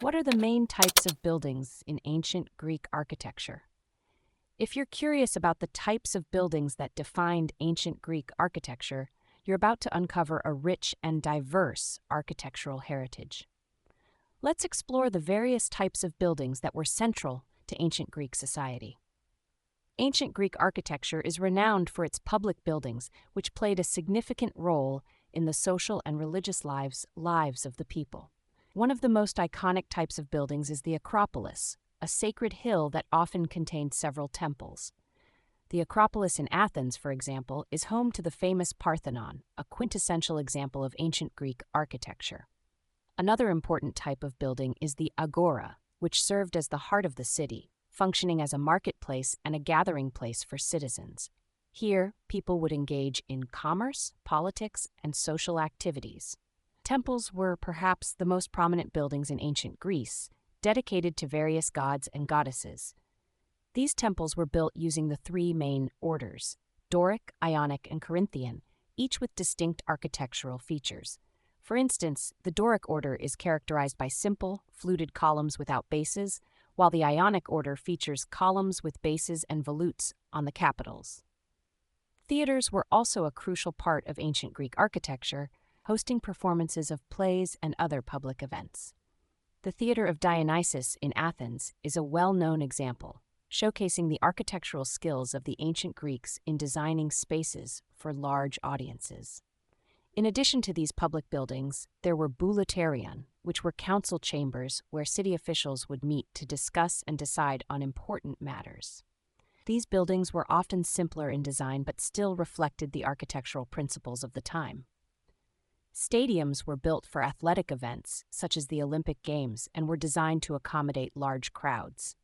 What are the main types of buildings in ancient Greek architecture? If you're curious about the types of buildings that defined ancient Greek architecture, you're about to uncover a rich and diverse architectural heritage. Let's explore the various types of buildings that were central to ancient Greek society. Ancient Greek architecture is renowned for its public buildings, which played a significant role in the social and religious lives of the people. One of the most iconic types of buildings is the Acropolis, a sacred hill that often contained several temples. The Acropolis in Athens, for example, is home to the famous Parthenon, a quintessential example of ancient Greek architecture. Another important type of building is the Agora, which served as the heart of the city, functioning as a marketplace and a gathering place for citizens. Here, people would engage in commerce, politics, and social activities. Temples were perhaps the most prominent buildings in ancient Greece, dedicated to various gods and goddesses. These temples were built using the three main orders, Doric, Ionic, and Corinthian, each with distinct architectural features. For instance, the Doric order is characterized by simple, fluted columns without bases, while the Ionic order features columns with bases and volutes on the capitals. Theaters were also a crucial part of ancient Greek architecture, hosting performances of plays and other public events. The Theater of Dionysus in Athens is a well-known example, showcasing the architectural skills of the ancient Greeks in designing spaces for large audiences. In addition to these public buildings, there were bouleuterion, which were council chambers where city officials would meet to discuss and decide on important matters. These buildings were often simpler in design but still reflected the architectural principles of the time. Stadiums were built for athletic events, such as the Olympic Games, and were designed to accommodate large crowds.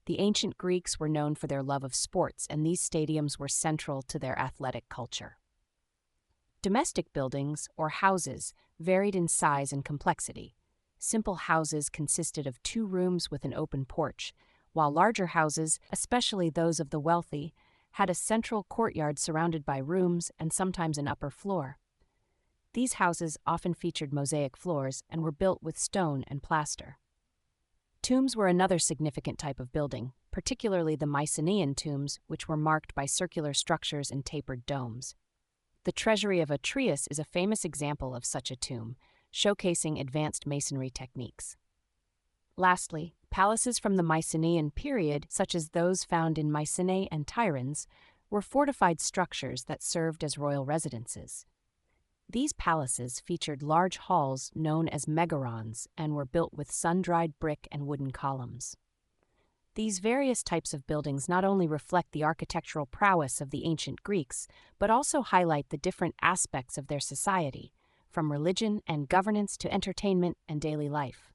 The ancient Greeks were known for their love of sports, and these stadiums were central to their athletic culture. Domestic buildings, or houses, varied in size and complexity. Simple houses consisted of 2 rooms with an open porch, while larger houses, especially those of the wealthy, had a central courtyard surrounded by rooms and sometimes an upper floor. These houses often featured mosaic floors and were built with stone and plaster. Tombs were another significant type of building, particularly the Mycenaean tombs, which were marked by circular structures and tapered domes. The treasury of Atreus is a famous example of such a tomb, showcasing advanced masonry techniques. Lastly, palaces from the Mycenaean period, such as those found in Mycenae and Tiryns, were fortified structures that served as royal residences. These palaces featured large halls known as megorons and were built with sun-dried brick and wooden columns. These various types of buildings not only reflect the architectural prowess of the ancient Greeks, but also highlight the different aspects of their society, from religion and governance to entertainment and daily life.